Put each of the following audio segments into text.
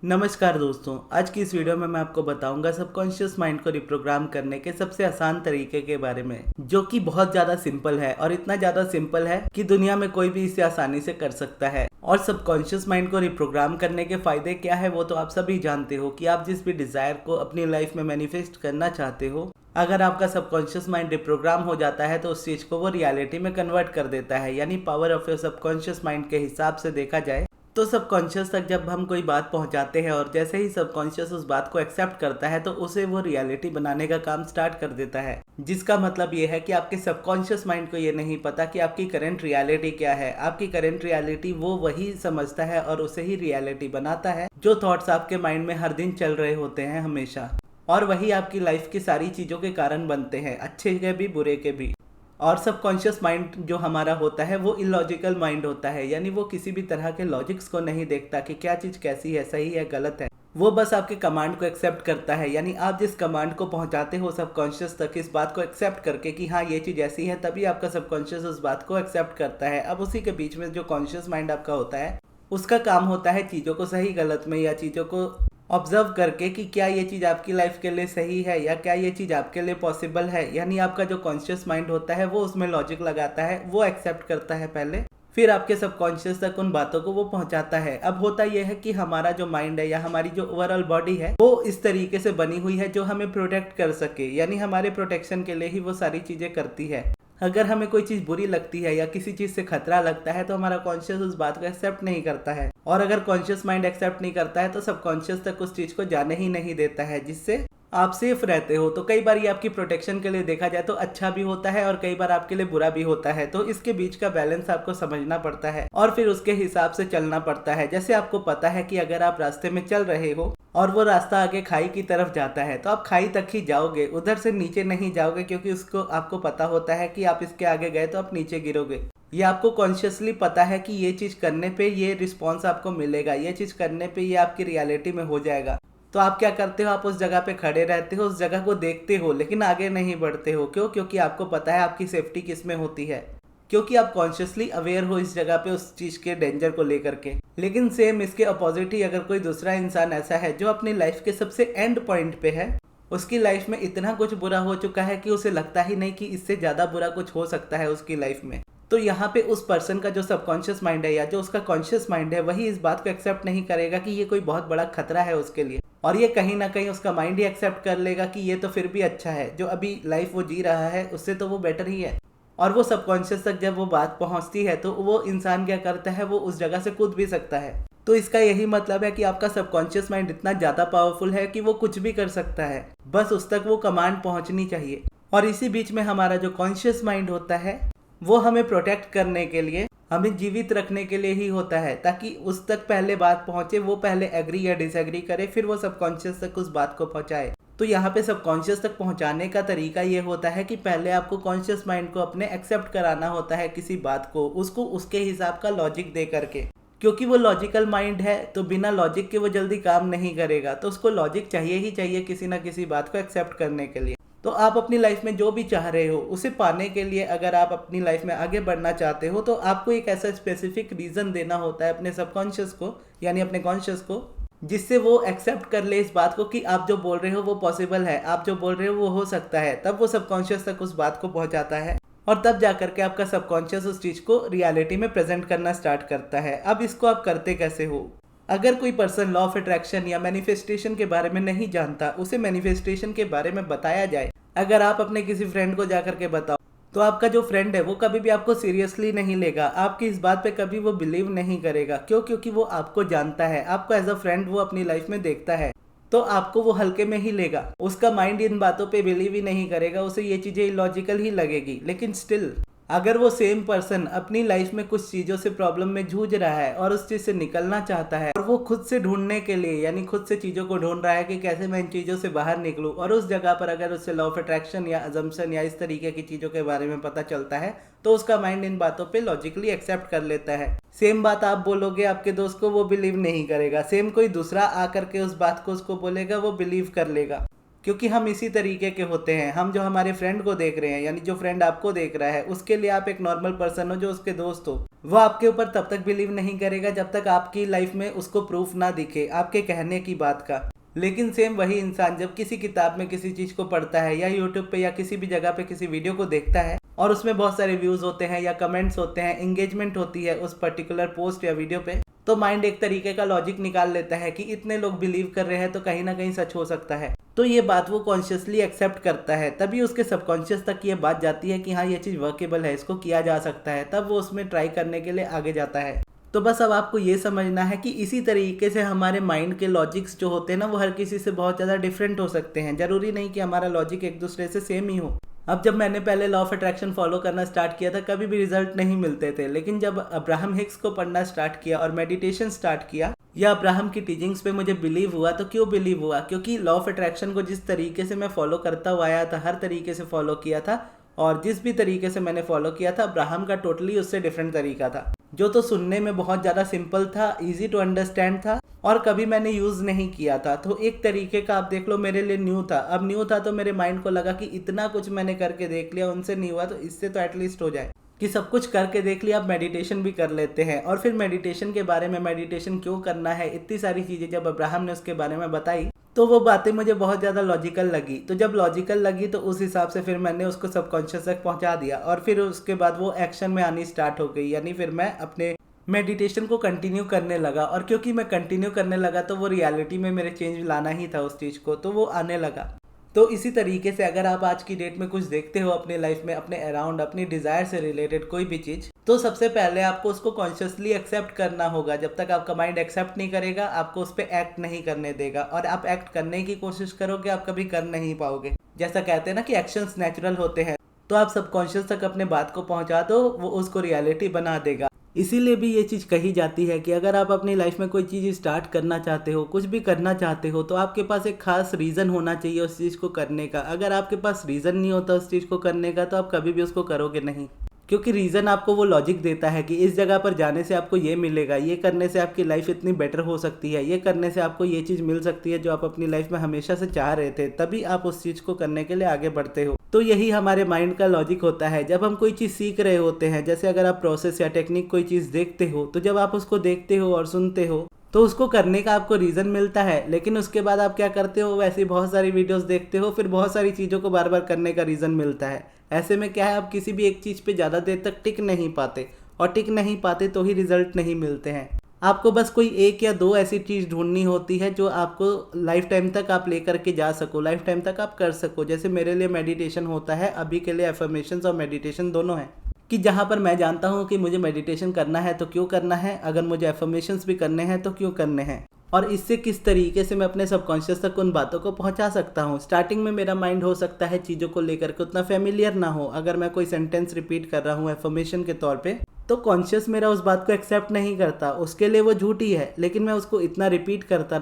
नमस्कार दोस्तों, आज की इस वीडियो में मैं आपको बताऊंगा सबकॉन्शियस माइंड को रिप्रोग्राम करने के सबसे आसान तरीके के बारे में, जो कि बहुत ज़्यादा सिंपल है और इतना ज़्यादा सिंपल है कि दुनिया में कोई भी इसे आसानी से कर सकता है। और सबकॉन्शियस माइंड को रिप्रोग्राम करने के फायदे क्या है वो तो आप सभी जानते हो कि आप जिस भी डिज़ायर को अपनी लाइफ में मैनिफेस्ट करना चाहते हो, अगर आपका सबकॉन्शियस माइंड रिप्रोग्राम हो जाता है तो उस चीज़ को वो रियलिटी में कन्वर्ट कर देता है। यानी power of your subconscious mind के हिसाब से देखा जाए तो सबकॉन्शियस तक जब हम कोई बात पहुंचाते हैं और जैसे ही सबकॉन्शियस उस बात को एक्सेप्ट करता है तो उसे वो रियलिटी बनाने का काम स्टार्ट कर देता है। जिसका मतलब ये है कि आपके सबकॉन्शियस माइंड को ये नहीं पता कि आपकी करंट रियलिटी क्या है। आपकी करंट रियलिटी वो वही समझता है और उसे ही रियलिटी बनाता है जो थॉट्स आपके माइंड में हर दिन चल रहे होते हैं हमेशा, और वही आपकी लाइफ की सारी चीज़ों के कारण बनते हैं, अच्छे के भी बुरे के भी। और सबकॉन्शियस माइंड जो हमारा होता है वो इलॉजिकल माइंड होता है, यानी वो किसी भी तरह के लॉजिक्स को नहीं देखता कि क्या चीज़ कैसी है, सही है गलत है। वो बस आपके कमांड को एक्सेप्ट करता है। यानी आप जिस कमांड को पहुंचाते हो सबकॉन्शियस तक इस बात को एक्सेप्ट करके कि हाँ ये चीज़ ऐसी है, तभी आपका सबकॉन्शियस उस बात को एक्सेप्ट करता है। अब उसी के बीच में जो कॉन्शियस माइंड आपका होता है उसका काम होता है चीज़ों को सही गलत में या चीज़ों को ऑब्जर्व करके कि क्या ये चीज़ आपकी लाइफ के लिए सही है या क्या ये चीज़ आपके लिए पॉसिबल है। यानी आपका जो कॉन्शियस माइंड होता है वो उसमें लॉजिक लगाता है, वो एक्सेप्ट करता है पहले, फिर आपके सबकॉन्शियस तक उन बातों को वो पहुंचाता है। अब होता यह है कि हमारा जो माइंड है या हमारी जो ओवरऑल बॉडी है वो इस तरीके से बनी हुई है जो हमें प्रोटेक्ट कर सके, यानी हमारे प्रोटेक्शन के लिए ही वो सारी चीज़ें करती है। अगर हमें कोई चीज़ बुरी लगती है या किसी चीज़ से खतरा लगता है तो हमारा कॉन्शियस उस बात को एक्सेप्ट नहीं करता है, और अगर कॉन्शियस माइंड एक्सेप्ट नहीं करता है तो सबकॉन्शियस तक उस चीज़ को जाने ही नहीं देता है, जिससे आप सेफ रहते हो। तो कई बार ये आपकी प्रोटेक्शन के लिए देखा जाए तो अच्छा भी होता है और कई बार आपके लिए बुरा भी होता है। तो इसके बीच का बैलेंस आपको समझना पड़ता है और फिर उसके हिसाब से चलना पड़ता है। जैसे आपको पता है कि अगर आप रास्ते में चल रहे हो और वो रास्ता आगे खाई की तरफ जाता है तो आप खाई तक ही जाओगे, उधर से नीचे नहीं जाओगे, क्योंकि उसको आपको पता होता है कि आप इसके आगे गए तो आप नीचे गिरोगे। ये आपको कॉन्शियसली पता है कि ये चीज़ करने पे ये रिस्पॉन्स आपको मिलेगा, ये चीज़ करने पे ये आपकी रियलिटी में हो जाएगा। तो आप क्या करते हो, आप उस जगह पे खड़े रहते हो, उस जगह को देखते हो लेकिन आगे नहीं बढ़ते हो। क्यों? क्योंकि आपको पता है आपकी सेफ्टी किस में होती है, क्योंकि आप कॉन्शियसली अवेयर हो इस जगह पे उस चीज़ के डेंजर को लेकर के। लेकिन सेम इसके अपोजिट ही अगर कोई दूसरा इंसान ऐसा है जो अपनी लाइफ के सबसे एंड पॉइंट पे है, उसकी लाइफ में इतना कुछ बुरा हो चुका है कि उसे लगता ही नहीं कि इससे ज़्यादा बुरा कुछ हो सकता है उसकी लाइफ में, तो यहाँ पे उस पर्सन का जो सबकॉन्शियस माइंड है या जो उसका कॉन्शियस माइंड है वही इस बात को एक्सेप्ट नहीं करेगा कि ये कोई बहुत बड़ा खतरा है उसके लिए, और ये कहीं ना कहीं उसका माइंड ही एक्सेप्ट कर लेगा कि ये तो फिर भी अच्छा है, जो अभी लाइफ वो जी रहा है उससे तो वो बेटर ही है। और वो सबकॉन्शियस तक जब वो बात पहुंचती है तो वो इंसान क्या करता है, वो उस जगह से कूद भी सकता है। तो इसका यही मतलब है कि आपका सबकॉन्शियस माइंड इतना ज़्यादा पावरफुल है कि वो कुछ भी कर सकता है, बस उस तक वो कमांड पहुंचनी चाहिए। और इसी बीच में हमारा जो कॉन्शियस माइंड होता है वो हमें प्रोटेक्ट करने के लिए, हमें जीवित रखने के लिए ही होता है, ताकि उस तक पहले बात पहुंचे, वो पहले एग्री या डिसएग्री करे, फिर वो सबकॉन्शियस तक उस बात को पहुंचाए। तो यहाँ पे सबकॉन्शियस तक पहुंचाने का तरीका ये होता है कि पहले आपको कॉन्शियस माइंड को अपने एक्सेप्ट कराना होता है किसी बात को, उसको उसके हिसाब का लॉजिक दे करके, क्योंकि वो लॉजिकल माइंड है तो बिना लॉजिक के वो जल्दी काम नहीं करेगा। तो उसको लॉजिक चाहिए ही चाहिए किसी ना किसी बात को एक्सेप्ट करने के लिए। तो आप अपनी लाइफ में जो भी चाह रहे हो उसे पाने के लिए, अगर आप अपनी लाइफ में आगे बढ़ना चाहते हो तो आपको एक ऐसा स्पेसिफिक रीज़न देना होता है अपने सबकॉन्शियस को, यानी अपने कॉन्शियस को, जिससे वो एक्सेप्ट कर ले इस बात को कि आप जो बोल रहे हो वो पॉसिबल है, आप जो बोल रहे हो वो हो सकता है। तब वो सबकॉन्शियस तक उस बात को पहुंचाता है और तब जा करके आपका सबकॉन्शियस उस चीज़ को रियलिटी में प्रेजेंट करना स्टार्ट करता है। अब इसको आप करते कैसे हो? अगर कोई पर्सन लॉ ऑफ अट्रैक्शन या मैनिफेस्टेशन के बारे में नहीं जानता, उसे मैनिफेस्टेशन के बारे में बताया जाए, अगर आप अपने किसी फ्रेंड को जाकर के बताओ तो आपका जो फ्रेंड है वो कभी भी आपको सीरियसली नहीं लेगा, आपकी इस बात पे कभी वो बिलीव नहीं करेगा। क्यों? क्योंकि वो आपको जानता है, आपको एज अ फ्रेंड वो अपनी लाइफ में देखता है, तो आपको वो हल्के में ही लेगा। उसका माइंड इन बातों पे बिलीव ही नहीं करेगा, उसे ये चीज़ें इलॉजिकल ही लगेगी। लेकिन स्टिल अगर वो सेम पर्सन अपनी लाइफ में कुछ चीज़ों से प्रॉब्लम में जूझ रहा है और उस चीज़ से निकलना चाहता है, और वो खुद से ढूंढने के लिए, यानी खुद से चीज़ों को ढूंढ रहा है कि कैसे मैं इन चीज़ों से बाहर निकलूं, और उस जगह पर अगर उससे लॉ ऑफ अट्रैक्शन या अजम्पशन या इस तरीके की चीज़ों के बारे में पता चलता है तो उसका माइंड इन बातों पे लॉजिकली एक्सेप्ट कर लेता है। सेम बात आप बोलोगे आपके दोस्त को, वो बिलीव नहीं करेगा। सेम कोई दूसरा आकर के उस बात को उसको बोलेगा, वो बिलीव कर लेगा। क्योंकि हम इसी तरीके के होते हैं। हम जो हमारे फ्रेंड को देख रहे हैं, यानी जो फ्रेंड आपको देख रहा है, उसके लिए आप एक नॉर्मल पर्सन हो जो उसके दोस्त हो, वो आपके ऊपर तब तक बिलीव नहीं करेगा जब तक आपकी लाइफ में उसको प्रूफ ना दिखे आपके कहने की बात का। लेकिन सेम वही इंसान जब किसी किताब में किसी चीज को पढ़ता है या यूट्यूब पे या किसी भी जगह पे किसी वीडियो को देखता है और उसमें बहुत सारे व्यूज होते हैं या कमेंट्स होते हैं, एंगेजमेंट होती है उस पर्टिकुलर पोस्ट या वीडियो पे, तो माइंड एक तरीके का लॉजिक निकाल लेता है कि इतने लोग बिलीव कर रहे हैं तो कहीं ना कहीं सच हो सकता है। तो ये बात वो कॉन्शियसली एक्सेप्ट करता है, तभी उसके सबकॉन्शियस तक ये बात जाती है कि हाँ ये चीज़ वर्केबल है, इसको किया जा सकता है, तब वो उसमें ट्राई करने के लिए आगे जाता है। तो बस अब आपको ये समझना है कि इसी तरीके से हमारे माइंड के लॉजिक्स जो होते हैं ना, वो हर किसी से बहुत ज़्यादा डिफरेंट हो सकते हैं। जरूरी नहीं कि हमारा लॉजिक एक दूसरे से सेम ही हो। अब जब मैंने पहले लॉ ऑफ अट्रैक्शन फॉलो करना स्टार्ट किया था, कभी भी रिजल्ट नहीं मिलते थे, लेकिन जब अब्राहम हिक्स को पढ़ना स्टार्ट किया और मेडिटेशन स्टार्ट किया या अब्राहम की टीचिंग्स पे मुझे बिलीव हुआ। तो क्यों बिलीव हुआ? क्योंकि लॉ ऑफ अट्रैक्शन को जिस तरीके से मैं फॉलो करता हुआ आया था, हर तरीके से फॉलो किया था, और जिस भी तरीके से मैंने फॉलो किया था, अब्राहम का टोटली उससे डिफरेंट तरीका था, जो तो सुनने में बहुत ज़्यादा सिंपल था, इजी टू अंडरस्टैंड था, और कभी मैंने यूज़ नहीं किया था। तो एक तरीके का आप देख लो मेरे लिए न्यू था। अब न्यू था तो मेरे माइंड को लगा कि इतना कुछ मैंने करके देख लिया, उनसे नहीं हुआ, तो इससे तो एटलीस्ट हो जाए कि सब कुछ करके देख लिया, अब मेडिटेशन भी कर लेते हैं। और फिर मेडिटेशन के बारे में, मेडिटेशन क्यों करना है, इतनी सारी चीज़ें जब अब्राहम ने उसके बारे में बताई तो वो बातें मुझे बहुत ज़्यादा लॉजिकल लगी। तो जब लॉजिकल लगी तो उस हिसाब से फिर मैंने उसको सबकॉन्शियस तक पहुंचा दिया, और फिर उसके बाद वो एक्शन में आनी स्टार्ट हो गई, यानी फिर मैं अपने मेडिटेशन को कंटिन्यू करने लगा। और क्योंकि मैं कंटिन्यू करने लगा तो वो रियलिटी में मेरे चेंज लाना ही था उस चीज़ को, तो वो आने लगा। तो इसी तरीके से अगर आप आज की डेट में कुछ देखते हो अपने लाइफ में, अपने अराउंड, अपनी डिज़ायर से रिलेटेड कोई भी चीज़, तो सबसे पहले आपको उसको कॉन्शियसली एक्सेप्ट करना होगा। जब तक आपका माइंड एक्सेप्ट नहीं करेगा, आपको उस पर एक्ट नहीं करने देगा, और आप एक्ट करने की कोशिश करोगे आप कभी कर नहीं पाओगे। जैसा कहते हैं ना कि एक्शंस नेचुरल होते हैं, तो आप सबकॉन्शियस तक अपने बात को पहुंचा दो, वो उसको रियलिटी बना देगा। इसीलिए भी ये चीज़ कही जाती है कि अगर आप अपनी लाइफ में कोई चीज़ स्टार्ट करना चाहते हो, कुछ भी करना चाहते हो, तो आपके पास एक खास रीज़न होना चाहिए उस चीज़ को करने का। अगर आपके पास रीज़न नहीं होता उस चीज़ को करने का, तो आप कभी भी उसको करोगे नहीं, क्योंकि रीज़न आपको वो लॉजिक देता है कि इस जगह पर जाने से आपको ये मिलेगा, ये करने से आपकी लाइफ इतनी बेटर हो सकती है, ये करने से आपको ये चीज़ मिल सकती है जो आप अपनी लाइफ में हमेशा से चाह रहे थे, तभी आप उस चीज़ को करने के लिए आगे बढ़ते हो। तो यही हमारे माइंड का लॉजिक होता है। जब हम कोई चीज़ सीख रहे होते हैं, जैसे अगर आप प्रोसेस या टेक्निक कोई चीज़ देखते हो, तो जब आप उसको देखते हो और सुनते हो तो उसको करने का आपको रीज़न मिलता है, लेकिन उसके बाद आप क्या करते हो, वैसी बहुत सारी वीडियोस देखते हो, फिर बहुत सारी चीज़ों को बार बार करने का रीज़न मिलता है। ऐसे में क्या है, आप किसी भी एक चीज़ पे ज़्यादा देर तक टिक नहीं पाते, और टिक नहीं पाते तो ही रिजल्ट नहीं मिलते हैं। आपको बस कोई एक या दो ऐसी चीज़ ढूंढनी होती है जो आपको लाइफ टाइम तक आप लेकर के जा सको, लाइफ टाइम तक आप कर सको। जैसे मेरे लिए मेडिटेशन होता है, अभी के लिए एफर्मेशंस और मेडिटेशन दोनों हैं, कि जहाँ पर मैं जानता हूँ कि मुझे मेडिटेशन करना है तो क्यों करना है, अगर मुझे एफर्मेशंस भी करने हैं तो क्यों करने हैं, और इससे किस तरीके से मैं अपने सबकॉन्शियस तक उन बातों को पहुंचा सकता हूं। स्टार्टिंग में मेरा माइंड हो सकता है चीज़ों को लेकर के उतना फेमिलियर ना हो। अगर मैं कोई सेंटेंस रिपीट कर रहा हूं एफर्मेशन के तौर पे, तो कॉन्शियस मेरा उस बात को एक्सेप्ट नहीं करता, उसके लिए वो झूठी है, लेकिन मैं उसको इतना रिपीट करता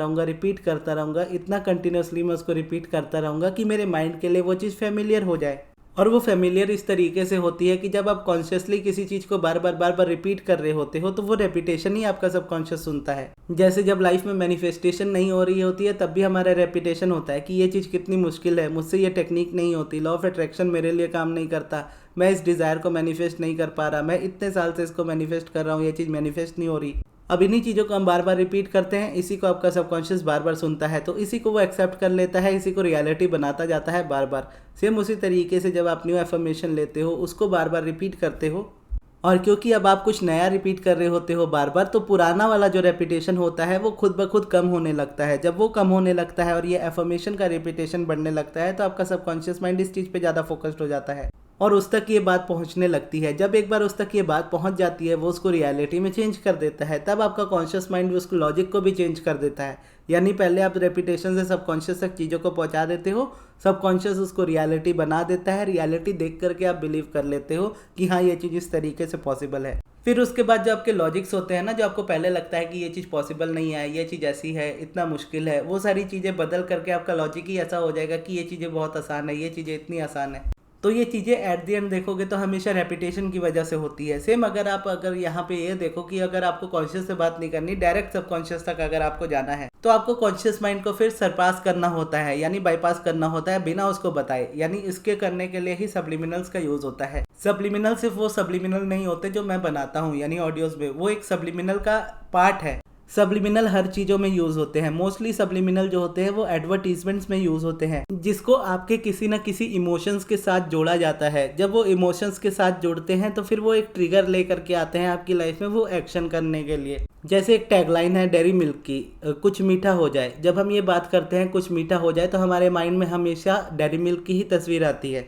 रहूँगा, इतना कंटिन्यूसली मैं उसको रिपीट करता रहूँगा कि मेरे माइंड के लिए वो चीज़ फेमिलियर हो जाए। और वो फेमिलियर इस तरीके से होती है कि जब आप कॉन्शियसली किसी चीज़ को बार बार रिपीट कर रहे होते हो, तो वो रेपिटेशन ही आपका सबकॉन्शियस सुनता है। जैसे जब लाइफ में मैनिफेस्टेशन नहीं हो रही होती है, तब भी हमारा रेपिटेशन होता है कि ये चीज़ कितनी मुश्किल है, मुझसे ये टेक्निक नहीं होती, लॉ ऑफ अट्रैक्शन मेरे लिए काम नहीं करता, मैं इस डिज़ायर को मैनिफेस्ट नहीं कर पा रहा, मैं इतने साल से इसको मैनिफेस्ट कर रहा हूँ, ये चीज़ मैनिफेस्ट नहीं हो रही। अब इन्हीं चीज़ों को हम बार बार रिपीट करते हैं, इसी को आपका सबकॉन्शियस बार बार सुनता है, तो इसी को वो एक्सेप्ट कर लेता है, इसी को रियलिटी बनाता जाता है बार बार। सेम उसी तरीके से जब आप न्यू एफर्मेशन लेते हो, उसको बार बार रिपीट करते हो, और क्योंकि अब आप कुछ नया रिपीट कर रहे होते हो बार बार, तो पुराना वाला जो रेपिटेशन होता है वो खुद ब खुद कम होने लगता है। जब वो कम होने लगता है और ये एफर्मेशन का रिपीटेशन बढ़ने लगता है, तो आपका सबकॉन्शियस माइंड इस चीज़ पे ज़्यादा फोकस्ड हो जाता है और उस तक ये बात पहुंचने लगती है। जब एक बार उस तक ये बात पहुंच जाती है, वो उसको रियलिटी में चेंज कर देता है, तब आपका कॉन्शियस माइंड उसको लॉजिक को भी चेंज कर देता है। यानी पहले आप रेपिटेशन से सबकॉन्शियस तक चीज़ों को पहुंचा देते हो, सबकॉन्शियस उसको रियलिटी बना देता है, रियलिटी देख करके आप बिलीव कर लेते हो कि हाँ ये चीज़ इस तरीके से पॉसिबल है। फिर उसके बाद जो आपके लॉजिक्स होते हैं ना, जो आपको पहले लगता है कि ये चीज़ पॉसिबल नहीं है, ये चीज़ ऐसी है, इतना मुश्किल है, वो सारी चीज़ें बदल करके आपका लॉजिक ही ऐसा हो जाएगा कि ये चीज़ें बहुत आसान है, ये चीज़ें इतनी आसान है। तो ये चीज़ें एट द एंड देखोगे तो हमेशा रेपिटेशन की वजह से होती है। सेम अगर यहाँ पे ये देखो कि अगर आपको कॉन्शियस से बात नहीं करनी, डायरेक्ट सबकॉन्शियस तक अगर आपको जाना है तो आपको कॉन्शियस माइंड को फिर सरपास करना होता है, यानी बाईपास करना होता है बिना उसको बताए। यानी इसके करने के लिए ही सब्लिमिनल्स का यूज होता है। सब्लिमिनल सिर्फ वो सब्लिमिनल नहीं होते जो मैं बनाता हूँ यानी ऑडियोज में, वो एक सब्लिमिनल का पार्ट है। सब्लिमिनल हर चीज़ों में यूज़ होते हैं। मोस्टली सब्लिमिनल जो होते हैं वो एडवर्टीजमेंट्स में यूज़ होते हैं, जिसको आपके किसी न किसी इमोशंस के साथ जोड़ा जाता है। जब वो इमोशंस के साथ जोड़ते हैं तो फिर वो एक ट्रिगर लेकर के आते हैं आपकी लाइफ में वो एक्शन करने के लिए। जैसे एक टैगलाइन है डेयरी मिल्क की, कुछ मीठा हो जाए। जब हम ये बात करते हैं कुछ मीठा हो जाए तो हमारे माइंड में हमेशा डेयरी मिल्क की ही तस्वीर आती है।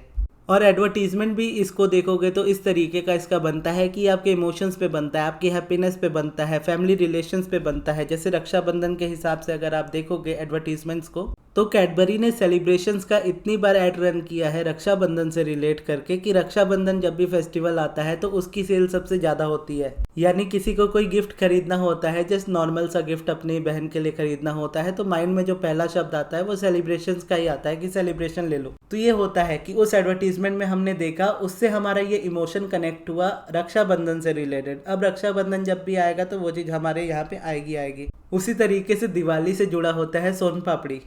और एडवर्टीजमेंट भी इसको देखोगे तो इस तरीके का इसका बनता है कि आपके इमोशंस पे बनता है, आपकी हैप्पीनेस पे बनता है, फैमिली रिलेशंस पे बनता है। जैसे रक्षाबंधन के हिसाब से अगर आप देखोगे एडवर्टीजमेंट्स को, तो कैडबरी ने सेलिब्रेशंस का इतनी बार ऐड रन किया है रक्षाबंधन से रिलेट करके कि रक्षाबंधन जब भी फेस्टिवल आता है तो उसकी सेल सबसे ज्यादा होती है। यानी किसी को कोई गिफ्ट खरीदना होता है, जस्ट नॉर्मल सा गिफ्ट अपनी बहन के लिए खरीदना होता है, तो माइंड में जो पहला शब्द आता है वो सेलिब्रेशंस का ही आता है कि सेलिब्रेशन ले लो। तो ये होता है कि उस एडवर्टीजमेंट में हमने देखा, उससे हमारा ये इमोशन कनेक्ट हुआ रक्षाबंधन से रिलेटेड। अब रक्षाबंधन जब भी आएगा तो वो चीज हमारे यहाँ पे आएगी। उसी तरीके से दिवाली से जुड़ा होता है सोन पापड़ी।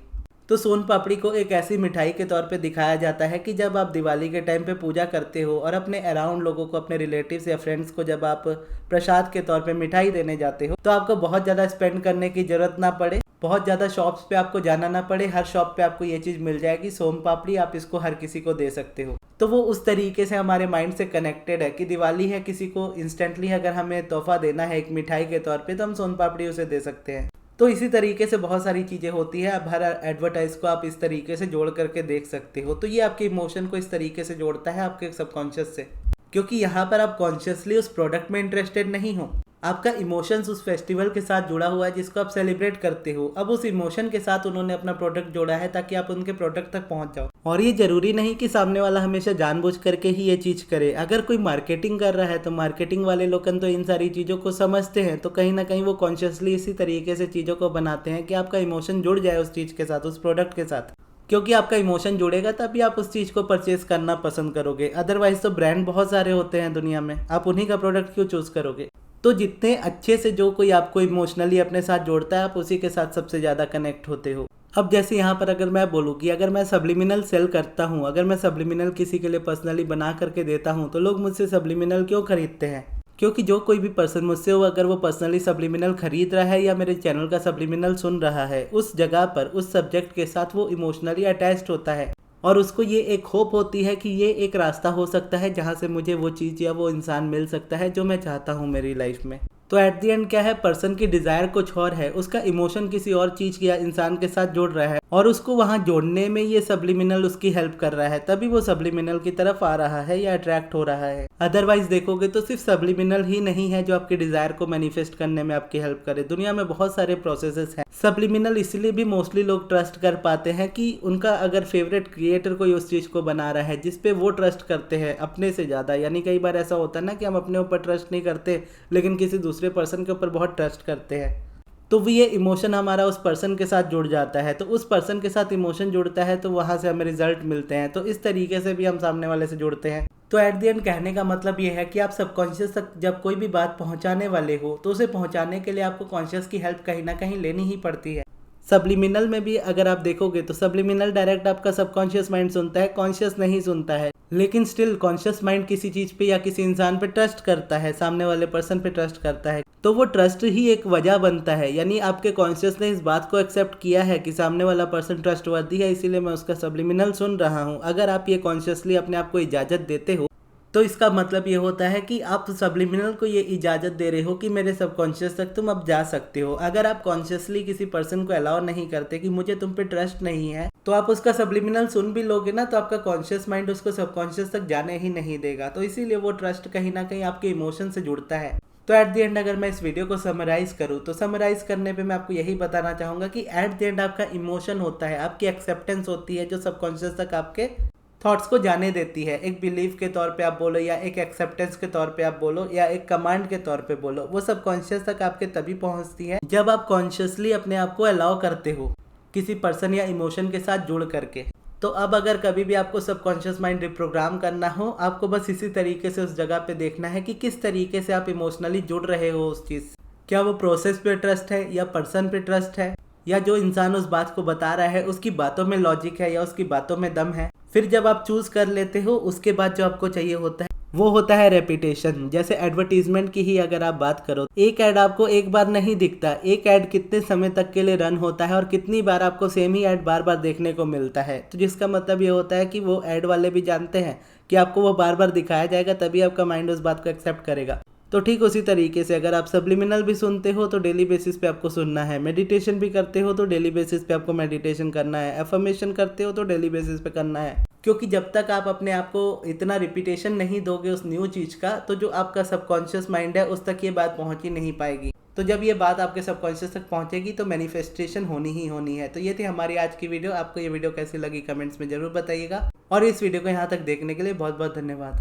तो सोन पापड़ी को एक ऐसी मिठाई के तौर पे दिखाया जाता है कि जब आप दिवाली के टाइम पे पूजा करते हो और अपने अराउंड लोगों को, अपने रिलेटिव्स या फ्रेंड्स को जब आप प्रसाद के तौर पे मिठाई देने जाते हो तो आपको बहुत ज़्यादा स्पेंड करने की जरूरत ना पड़े, बहुत ज़्यादा शॉप्स पे आपको जाना ना पड़े। हर शॉप पे आपको ये चीज़ मिल जाएगी सोन पापड़ी, आप इसको हर किसी को दे सकते हो। तो वो उस तरीके से हमारे माइंड से कनेक्टेड है कि दिवाली है, किसी को इंस्टेंटली अगर हमें तोहफा देना है एक मिठाई के तौर पे तो हम सोन पापड़ी उसे दे सकते हैं। तो इसी तरीके से बहुत सारी चीज़ें होती है। अब हर एडवर्टाइज को आप इस तरीके से जोड़ करके देख सकते हो। तो ये आपके इमोशन को इस तरीके से जोड़ता है आपके सबकॉन्शियस से, क्योंकि यहाँ पर आप कॉन्शियसली उस प्रोडक्ट में इंटरेस्टेड नहीं हो, आपका इमोशंस उस फेस्टिवल के साथ जुड़ा हुआ है जिसको आप सेलिब्रेट करते हो। अब उस इमोशन के साथ उन्होंने अपना प्रोडक्ट जोड़ा है ताकि आप उनके प्रोडक्ट तक पहुंच जाओ। और ये जरूरी नहीं कि सामने वाला हमेशा जानबूझ करके ही ये चीज करे। अगर कोई मार्केटिंग कर रहा है तो मार्केटिंग वाले लोग तो इन सारी चीजों को समझते हैं, तो कहीं ना कहीं वो कॉन्शियसली इसी तरीके से चीजों को बनाते हैं कि आपका इमोशन जुड़ जाए उस चीज के साथ, उस प्रोडक्ट के साथ। क्योंकि आपका इमोशन जुड़ेगा तभी आप उस चीज को परचेज करना पसंद करोगे। अदरवाइज तो ब्रांड बहुत सारे होते हैं दुनिया में, आप उन्हीं का प्रोडक्ट क्यों चूज करोगे। तो जितने अच्छे से जो कोई आपको इमोशनली अपने साथ जोड़ता है आप उसी के साथ सबसे ज़्यादा कनेक्ट होते हो। अब जैसे यहाँ पर अगर मैं बोलूँ कि अगर मैं सब्लिमिनल सेल करता हूँ, अगर मैं सब्लिमिनल किसी के लिए पर्सनली बना करके देता हूँ तो लोग मुझसे सब्लिमिनल क्यों खरीदते हैं? क्योंकि जो कोई भी पर्सन मुझसे हो, अगर वो पर्सनली सब्लिमिनल खरीद रहा है या मेरे चैनल का सब्लिमिनल सुन रहा है, उस जगह पर उस सब्जेक्ट के साथ वो इमोशनली अटैच्ड होता है और उसको ये एक होप होती है कि ये एक रास्ता हो सकता है जहाँ से मुझे वो चीज़ या वो इंसान मिल सकता है जो मैं चाहता हूँ मेरी लाइफ में। तो एट द एंड क्या है, पर्सन की डिजायर कुछ और है, उसका इमोशन किसी और चीज या इंसान के साथ जोड़ रहा है और उसको वहां जोड़ने में ये सब्लिमिनल उसकी हेल्प कर रहा है, तभी वो सब्लिमिनल की तरफ आ रहा है या अट्रैक्ट हो रहा है। अदरवाइज देखोगे तो सिर्फ सब्लिमिनल ही नहीं है जो आपके डिजायर को मैनिफेस्ट करने में आपकी हेल्प करे। दुनिया में बहुत सारे प्रोसेसेस हैं। सब्लिमिनल इसलिए भी मोस्टली लोग ट्रस्ट कर पाते हैं कि उनका अगर फेवरेट क्रिएटर कोई उस चीज को बना रहा है जिसपे वो ट्रस्ट करते हैं अपने से ज्यादा। यानी कई बार ऐसा होता है ना कि हम अपने ऊपर ट्रस्ट नहीं करते लेकिन किसी दूसरे पर्सन के ऊपर बहुत ट्रस्ट करते हैं, तो वो ये इमोशन हमारा उस पर्सन के साथ जुड़ जाता है। तो उस पर्सन के साथ इमोशन जुड़ता है तो वहां से हमें रिजल्ट मिलते हैं। तो इस तरीके से भी हम सामने वाले से जुड़ते हैं। तो एट द एंड कहने का मतलब ये है कि आप सबकॉन्शियस तक जब कोई भी बात पहुंचाने वाले हो तो उसे पहुंचाने के लिए आपको कॉन्शियस की हेल्प कहीं ना कहीं लेनी ही पड़ती है। सब्लिमिनल में भी अगर आप देखोगे तो सब्लिमिनल डायरेक्ट आपका सबकॉन्शियस माइंड सुनता है, कॉन्शियस नहीं सुनता है। लेकिन स्टिल कॉन्शियस माइंड किसी चीज पे या किसी इंसान पे ट्रस्ट करता है, सामने वाले पर्सन पे ट्रस्ट करता है, तो वो ट्रस्ट ही एक वजह बनता है। यानी आपके कॉन्शियस ने इस बात को एक्सेप्ट किया है कि सामने वाला पर्सन ट्रस्टवर्दी है, इसीलिए मैं उसका सब्लिमिनल सुन रहा हूँ। अगर आप ये कॉन्शियसली अपने आप को इजाजत देते हो तो इसका मतलब ये होता है कि आप सब्लिमिनल को ये इजाजत दे रहे हो कि मेरे सबकॉन्शियस तक तुम अब जा सकते हो। अगर आप कॉन्शियसली किसी पर्सन को अलाउ नहीं करते कि मुझे तुम पे ट्रस्ट नहीं है, तो आप उसका सब्लिमिनल सुन भी लोगे ना तो आपका कॉन्शियस माइंड उसको सबकॉन्शियस तक जाने ही नहीं देगा। तो इसीलिए वो ट्रस्ट कहीं ना कहीं आपके इमोशन से जुड़ता है। तो एट द एंड अगर मैं इस वीडियो को समराइज करूँ तो समराइज करने पे मैं आपको यही बताना चाहूंगा कि एट द एंड आपका इमोशन होता है, आपकी एक्सेप्टेंस होती है जो सबकॉन्शियस तक आपके थॉट्स को जाने देती है। एक बिलीफ के तौर पे आप बोलो या एक एक्सेप्टेंस के तौर पे आप बोलो या एक कमांड के तौर पे बोलो, वो सब कॉन्शियस तक आपके तभी पहुंचती है जब आप कॉन्शियसली अपने आप को अलाउ करते हो किसी पर्सन या इमोशन के साथ जुड़ करके। तो अब अगर कभी भी आपको सबकॉन्शियस माइंड रिप्रोग्राम करना हो, आपको बस इसी तरीके से उस जगह पे देखना है कि किस तरीके से आप इमोशनली जुड़ रहे हो उस चीज़। क्या वो प्रोसेस पे ट्रस्ट है या पर्सन पे ट्रस्ट है, या जो इंसान उस बात को बता रहा है उसकी बातों में लॉजिक है या उसकी बातों में दम है। फिर जब आप चूज कर लेते हो, उसके बाद जो आपको चाहिए होता है वो होता है रेपिटेशन। जैसे एडवर्टीजमेंट की ही अगर आप बात करो, एक ऐड आपको एक बार नहीं दिखता, एक ऐड कितने समय तक के लिए रन होता है और कितनी बार आपको सेम ही ऐड बार बार देखने को मिलता है। तो जिसका मतलब ये होता है कि वो ऐड वाले भी जानते हैं कि आपको वो बार बार दिखाया जाएगा, तभी आपका माइंड उस बात को एक्सेप्ट करेगा। तो ठीक उसी तरीके से अगर आप सब्लिमिनल भी सुनते हो तो डेली बेसिस पे आपको सुनना है, मेडिटेशन भी करते हो तो डेली बेसिस पे आपको मेडिटेशन करना है, एफर्मेशन करते हो तो डेली बेसिस पे करना है। क्योंकि जब तक आप अपने आप को इतना रिपीटेशन नहीं दोगे उस न्यू चीज़ का, तो जो आपका सबकॉन्शियस माइंड है उस तक ये बात पहुंच ही नहीं पाएगी। तो जब ये बात आपके सबकॉन्शियस तक पहुंचेगी तो मैनिफेस्टेशन होनी ही होनी है। तो ये थी हमारी आज की वीडियो। आपको ये वीडियो कैसी लगी कमेंट्स में जरूर बताइएगा, और इस वीडियो को यहाँ तक देखने के लिए बहुत बहुत धन्यवाद।